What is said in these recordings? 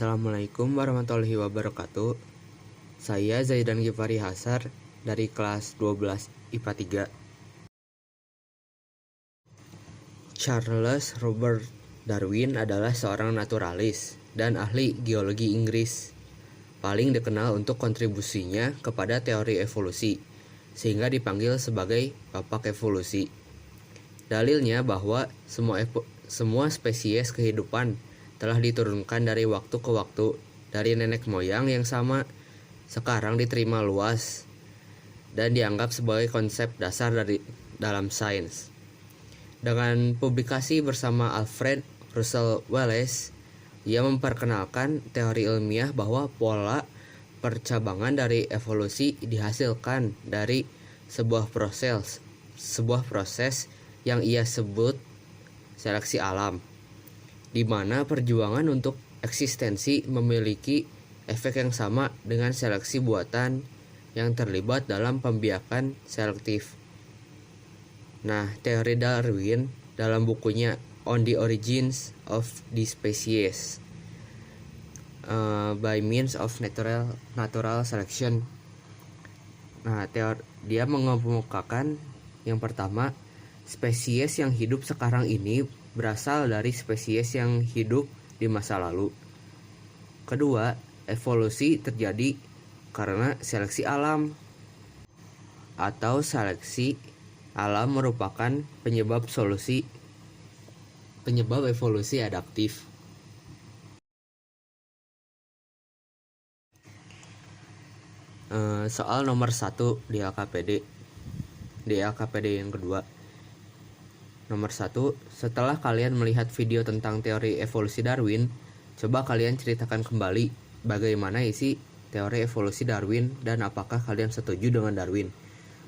Assalamualaikum warahmatullahi wabarakatuh. Saya Zaidan Gifari Hasar dari kelas 12 IPA 3. Charles Robert Darwin adalah seorang naturalis dan ahli geologi Inggris. Paling dikenal untuk kontribusinya kepada teori evolusi, sehingga dipanggil sebagai Bapak Evolusi. Dalilnya bahwa semua spesies kehidupan telah diturunkan dari waktu ke waktu dari nenek moyang yang sama, sekarang diterima luas dan dianggap sebagai konsep dasar dalam sains. Dengan publikasi bersama Alfred Russel Wallace, ia memperkenalkan teori ilmiah bahwa pola percabangan dari evolusi dihasilkan dari sebuah proses yang ia sebut seleksi alam, di mana perjuangan untuk eksistensi memiliki efek yang sama dengan seleksi buatan yang terlibat dalam pembiakan selektif. Nah, teori Darwin dalam bukunya On the Origins of the Species by Means of Natural Selection. Nah, dia mengemukakan yang pertama, spesies yang hidup sekarang ini berasal dari spesies yang hidup di masa lalu. Kedua, evolusi terjadi karena seleksi alam, atau seleksi alam merupakan penyebab evolusi adaptif. Soal nomor 1 di LKPD yang kedua. Nomor 1, setelah kalian melihat video tentang teori evolusi Darwin, coba kalian ceritakan kembali bagaimana isi teori evolusi Darwin dan apakah kalian setuju dengan Darwin.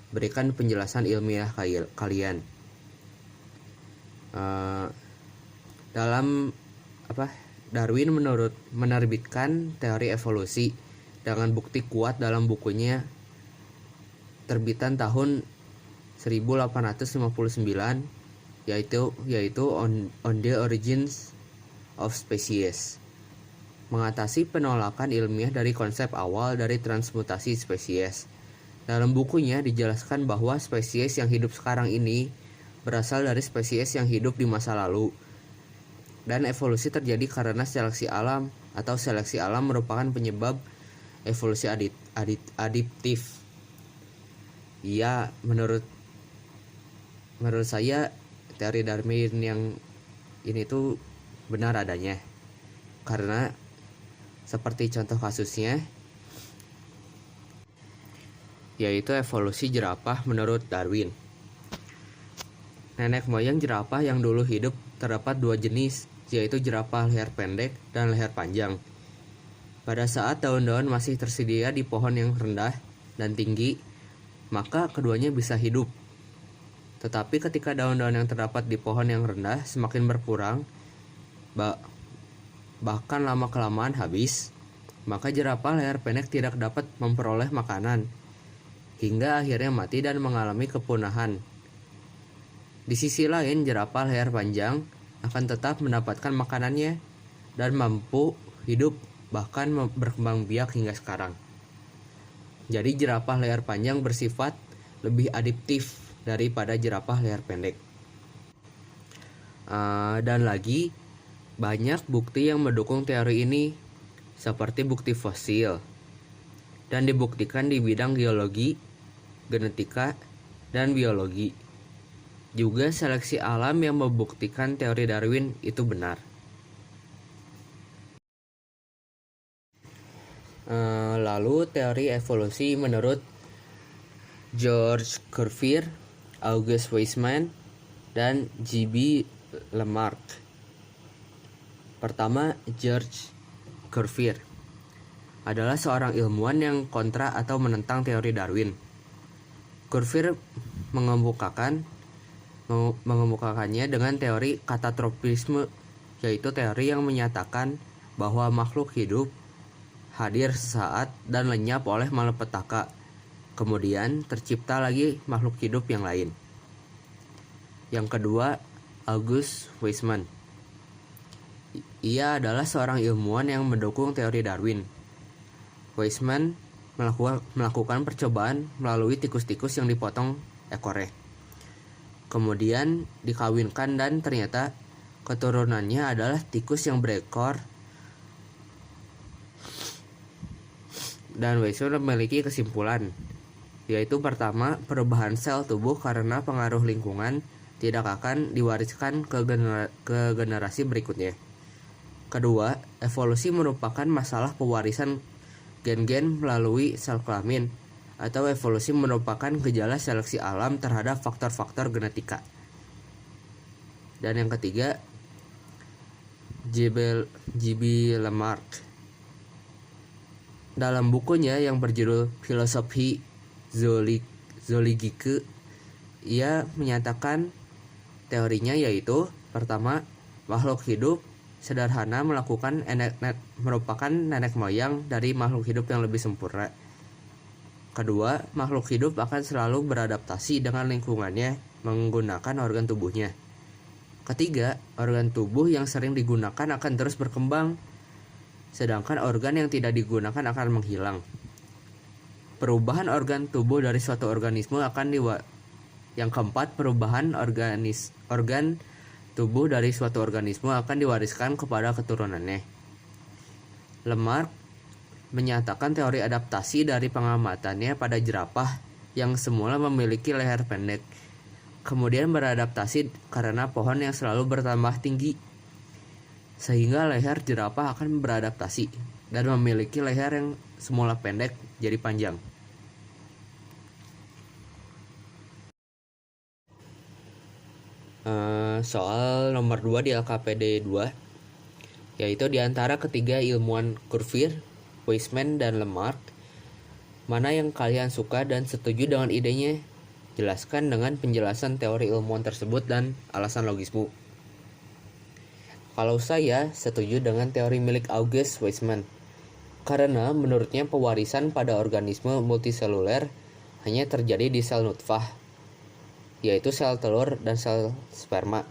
Berikan penjelasan ilmiah kalian. Darwin menerbitkan teori evolusi dengan bukti kuat dalam bukunya terbitan tahun 1859, yaitu On the Origins of Species, mengatasi penolakan ilmiah dari konsep awal dari transmutasi spesies. Dalam bukunya dijelaskan bahwa spesies yang hidup sekarang ini berasal dari spesies yang hidup di masa lalu, dan evolusi terjadi karena seleksi alam, atau seleksi alam merupakan penyebab evolusi adaptif. Ya, menurut saya teori Darwin yang ini tuh benar adanya, karena seperti contoh kasusnya, yaitu evolusi jerapah menurut Darwin. Nenek moyang jerapah yang dulu hidup terdapat dua jenis, yaitu jerapah leher pendek dan leher panjang. Pada saat daun-daun masih tersedia di pohon yang rendah dan tinggi, maka keduanya bisa hidup. Tetapi ketika daun-daun yang terdapat di pohon yang rendah semakin berkurang, bahkan lama-kelamaan habis, maka jerapah leher pendek tidak dapat memperoleh makanan, hingga akhirnya mati dan mengalami kepunahan. Di sisi lain, jerapah leher panjang akan tetap mendapatkan makanannya dan mampu hidup, bahkan berkembang biak hingga sekarang. Jadi jerapah leher panjang bersifat lebih adaptif daripada jerapah leher pendek. Dan lagi, banyak bukti yang mendukung teori ini, seperti bukti fosil, dan dibuktikan di bidang geologi, genetika, dan biologi. Juga seleksi alam yang membuktikan teori Darwin itu benar. Lalu teori evolusi menurut George Cuvier, August Weismann, dan J.B. Lamarck. Pertama, George Cuvier adalah seorang ilmuwan yang kontra atau menentang teori Darwin. Cuvier mengemukakannya dengan teori katatropisme, yaitu teori yang menyatakan bahwa makhluk hidup hadir sesaat dan lenyap oleh malapetaka. Kemudian tercipta lagi makhluk hidup yang lain. Yang kedua, August Weismann. Ia adalah seorang ilmuwan yang mendukung teori Darwin. Weismann melakukan percobaan melalui tikus-tikus yang dipotong ekornya. Kemudian dikawinkan dan ternyata keturunannya adalah tikus yang berekor. Dan Weismann memiliki kesimpulan, yaitu pertama, perubahan sel tubuh karena pengaruh lingkungan tidak akan diwariskan ke generasi berikutnya. Kedua, evolusi merupakan masalah pewarisan gen-gen melalui sel kelamin, atau evolusi merupakan gejala seleksi alam terhadap faktor-faktor genetika. Dan yang ketiga, J.B. Lamarck dalam bukunya yang berjudul Filosofi Zoologike, ia menyatakan teorinya yaitu pertama, makhluk hidup sederhana merupakan nenek moyang dari makhluk hidup yang lebih sempurna. Kedua, makhluk hidup akan selalu beradaptasi dengan lingkungannya menggunakan organ tubuhnya. Ketiga, organ tubuh yang sering digunakan akan terus berkembang, sedangkan organ yang tidak digunakan akan menghilang. Perubahan organ tubuh dari suatu organisme yang keempat, perubahan organ tubuh dari suatu organisme akan diwariskan kepada keturunannya. Lamarck menyatakan teori adaptasi dari pengamatannya pada jerapah yang semula memiliki leher pendek, kemudian beradaptasi karena pohon yang selalu bertambah tinggi, sehingga leher jerapah akan beradaptasi dan memiliki leher yang semula pendek jadi panjang. Soal nomor 2 di LKPD 2, yaitu di antara ketiga ilmuwan Cuvier, Weismann, dan Lamarck, mana yang kalian suka dan setuju dengan idenya? Jelaskan dengan penjelasan teori ilmuwan tersebut dan alasan logismu. Kalau saya setuju dengan teori milik August Weismann, karena menurutnya pewarisan pada organisme multiseluler hanya terjadi di sel nutfah, yaitu sel telur dan sel sperma,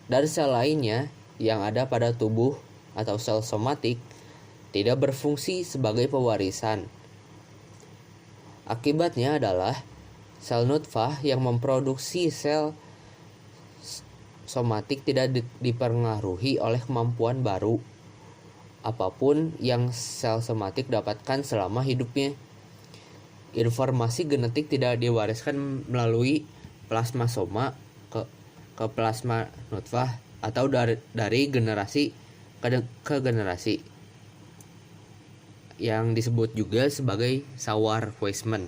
dan sel lainnya yang ada pada tubuh atau sel somatik tidak berfungsi sebagai pewarisan. Akibatnya adalah sel nutfah yang memproduksi sel somatik tidak dipengaruhi oleh kemampuan baru apapun yang sel somatik dapatkan selama hidupnya. Informasi genetik tidak diwariskan melalui plasma soma ke plasma nutfah atau dari generasi ke generasi, yang disebut juga sebagai sawar Weismann.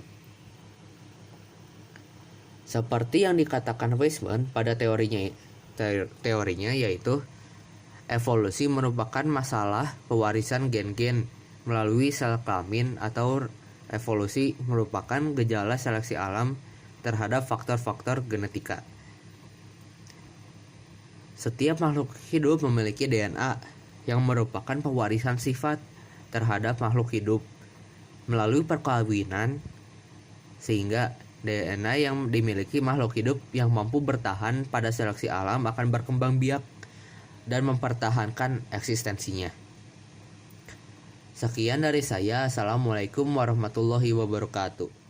Seperti yang dikatakan Weismann pada teorinya yaitu evolusi merupakan masalah pewarisan gen-gen melalui sel kelamin, atau evolusi merupakan gejala seleksi alam terhadap faktor-faktor genetika. Setiap makhluk hidup memiliki DNA yang merupakan pewarisan sifat terhadap makhluk hidup melalui perkawinan, sehingga DNA yang dimiliki makhluk hidup yang mampu bertahan pada seleksi alam akan berkembang biak dan mempertahankan eksistensinya. Sekian dari saya. Assalamualaikum warahmatullahi wabarakatuh.